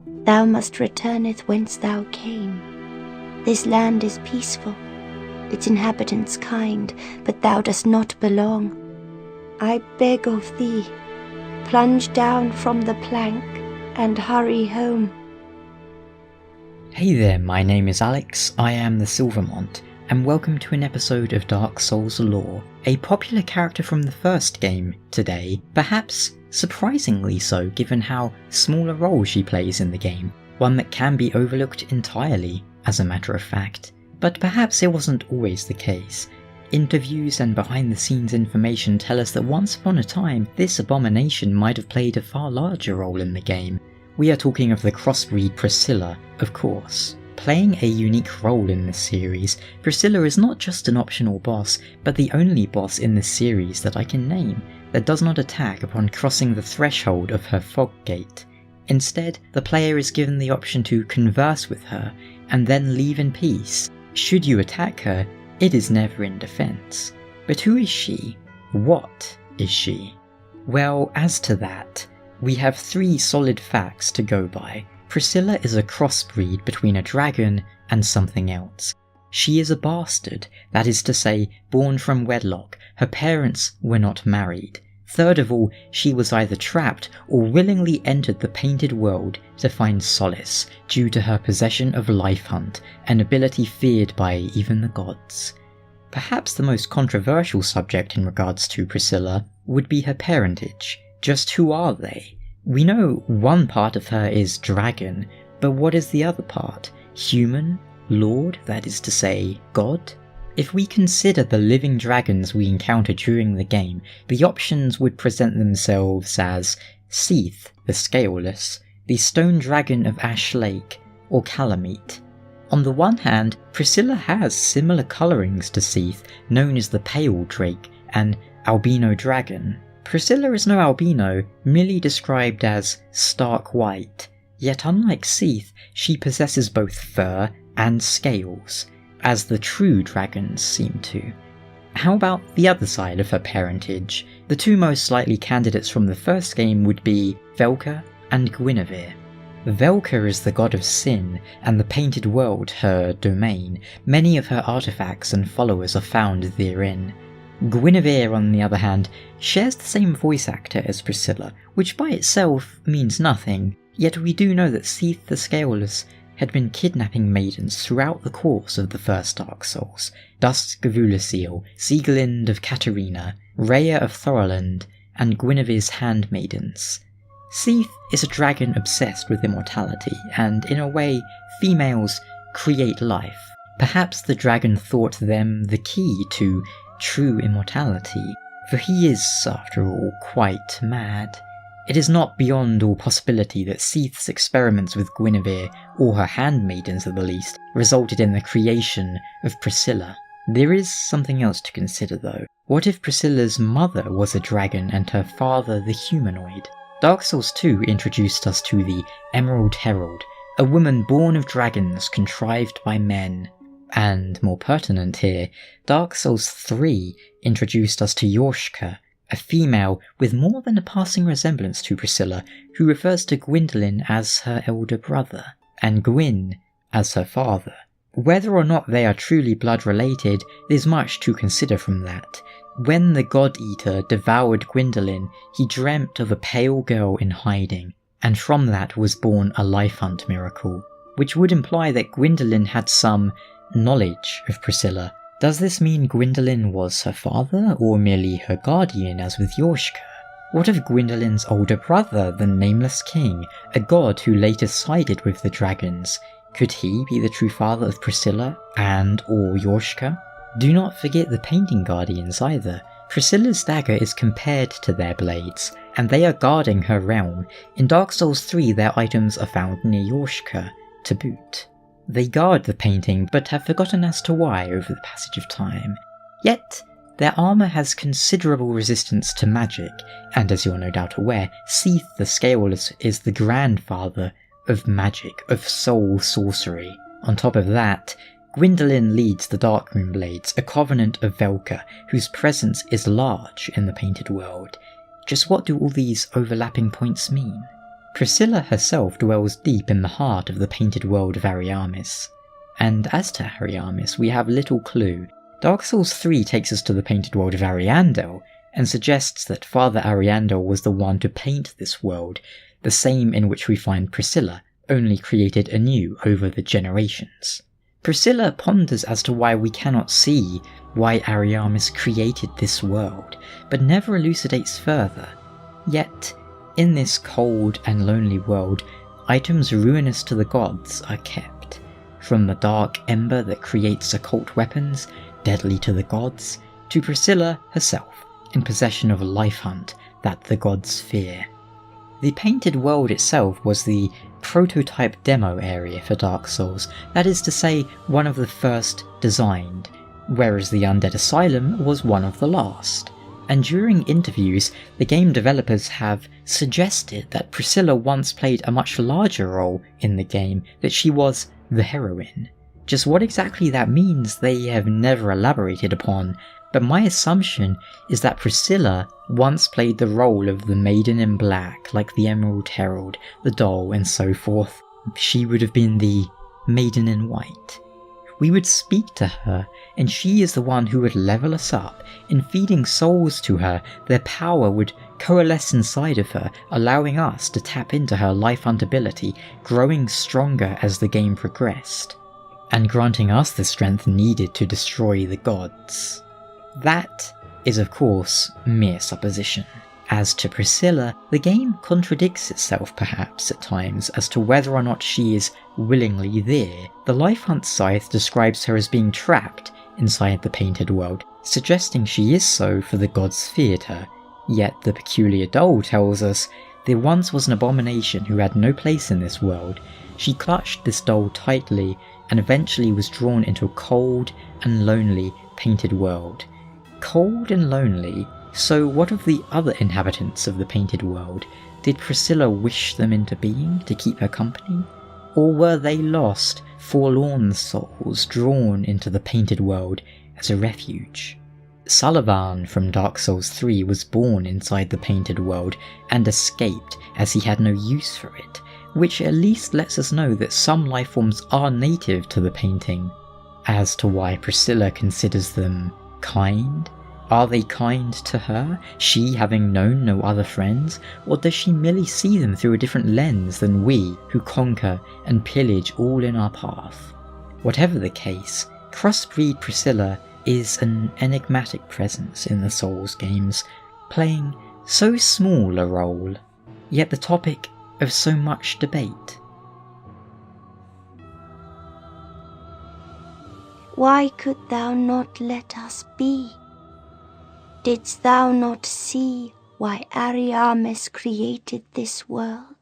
Thou must returneth whence thou came. This land is peaceful, its inhabitants kind, but thou dost not belong. I beg of thee, plunge down from the plank and hurry home. Hey there, my name is Alex, I am the Silvermont, and welcome to an episode of Dark Souls Lore, a popular character from the first game today, perhaps surprisingly so given how small a role she plays in the game, one that can be overlooked entirely, as a matter of fact. But perhaps it wasn't always the case. Interviews and behind-the-scenes information tell us that once upon a time, this Abomination might have played a far larger role in the game. We are talking of the Crossbreed Priscilla, of course. Playing a unique role in this series, Priscilla is not just an optional boss, but the only boss in this series that I can name that does not attack upon crossing the threshold of her fog gate. Instead, the player is given the option to converse with her, and then leave in peace. Should you attack her, it is never in defense. But who is she? What is she? Well, as to that, we have three solid facts to go by. Priscilla is a crossbreed between a dragon and something else. She is a bastard, that is to say, born from wedlock. Her parents were not married. Third of all, she was either trapped or willingly entered the painted world to find solace due to her possession of Life Hunt, an ability feared by even the gods. Perhaps the most controversial subject in regards to Priscilla would be her parentage. Just who are they? We know one part of her is dragon, but what is the other part? Human? Lord, that is to say, god? If we consider the living dragons we encounter during the game, the options would present themselves as Seath, the Scaleless, the Stone Dragon of Ash Lake, or Calamite. On the one hand, Priscilla has similar colourings to Seath, known as the Pale Drake and Albino Dragon. Priscilla is no albino, merely described as stark white, yet unlike Seath, she possesses both fur and scales, as the true dragons seem to. How about the other side of her parentage? The two most likely candidates from the first game would be Velka and Guinevere. Velka is the god of sin, and the painted world her domain. Many of her artifacts and followers are found therein. Guinevere, on the other hand, shares the same voice actor as Priscilla, which by itself means nothing, yet we do know that Seath the Scaleless had been kidnapping maidens throughout the course of the first Dark Souls. Dusk of Ulasil, Sieglind of Katarina, Rhea of Thorland, and Guinevere's handmaidens. Seath is a dragon obsessed with immortality, and in a way, females create life. Perhaps the dragon thought them the key to true immortality, for he is, after all, quite mad. It is not beyond all possibility that Seath's experiments with Guinevere, or her handmaidens at the least, resulted in the creation of Priscilla. There is something else to consider though. What if Priscilla's mother was a dragon and her father the humanoid? Dark Souls 2 introduced us to the Emerald Herald, a woman born of dragons contrived by men. And more pertinent here, Dark Souls 3 introduced us to Yorshka, a female with more than a passing resemblance to Priscilla, who refers to Gwyndolin as her elder brother, and Gwyn as her father. Whether or not they are truly blood related, there's much to consider from that. When the God Eater devoured Gwyndolin, he dreamt of a pale girl in hiding, and from that was born a Life Hunt miracle, which would imply that Gwyndolin had some knowledge of Priscilla. Does this mean Gwyndolin was her father, or merely her guardian as with Yorshka? What of Gwyndolin's older brother, the Nameless King, a god who later sided with the dragons? Could he be the true father of Priscilla and or Yorshka? Do not forget the painting guardians either. Priscilla's dagger is compared to their blades, and they are guarding her realm. In Dark Souls 3 their items are found near Yorshka, to boot. They guard the painting, but have forgotten as to why over the passage of time. Yet, their armour has considerable resistance to magic, and as you're no doubt aware, Seath the Scaleless is the grandfather of magic, of soul sorcery. On top of that, Gwyndolin leads the Darkmoon Blades, a covenant of Velka, whose presence is large in the painted world. Just what do all these overlapping points mean? Priscilla herself dwells deep in the heart of the painted world of Ariamis. And as to Ariamis, we have little clue. Dark Souls 3 takes us to the painted world of Ariandel, and suggests that Father Ariandel was the one to paint this world, the same in which we find Priscilla, only created anew over the generations. Priscilla ponders as to why we cannot see why Ariamis created this world, but never elucidates further. Yet, in this cold and lonely world, items ruinous to the gods are kept. From the dark ember that creates occult weapons, deadly to the gods, to Priscilla herself, in possession of a life hunt that the gods fear. The painted world itself was the prototype demo area for Dark Souls, that is to say, one of the first designed, whereas the Undead Asylum was one of the last. And during interviews, the game developers have suggested that Priscilla once played a much larger role in the game, that she was the heroine. Just what exactly that means they have never elaborated upon, but my assumption is that Priscilla once played the role of the Maiden in Black, like the Emerald Herald, the doll, and so forth. She would have been the Maiden in White. We would speak to her, and she is the one who would level us up. In feeding souls to her, their power would coalesce inside of her, allowing us to tap into her life hunt ability, growing stronger as the game progressed, and granting us the strength needed to destroy the gods. That is of course mere supposition. As to Priscilla, the game contradicts itself perhaps at times as to whether or not she is willingly there. The Life Hunt Scythe describes her as being trapped inside the painted world, suggesting she is so for the gods feared her. Yet the peculiar doll tells us there once was an abomination who had no place in this world. She clutched this doll tightly and eventually was drawn into a cold and lonely painted world. Cold and lonely, so what of the other inhabitants of the painted world? Did Priscilla wish them into being to keep her company? Or were they lost, forlorn souls drawn into the painted world as a refuge? Sullivan from Dark Souls 3 was born inside the painted world and escaped as he had no use for it, which at least lets us know that some lifeforms are native to the painting. As to why Priscilla considers them kind? Are they kind to her, she having known no other friends, or does she merely see them through a different lens than we, who conquer and pillage all in our path? Whatever the case, Crossbreed Priscilla is an enigmatic presence in the Souls games, playing so small a role, yet the topic of so much debate. Why could thou not let us be? Didst thou not see why Ariamis created this world?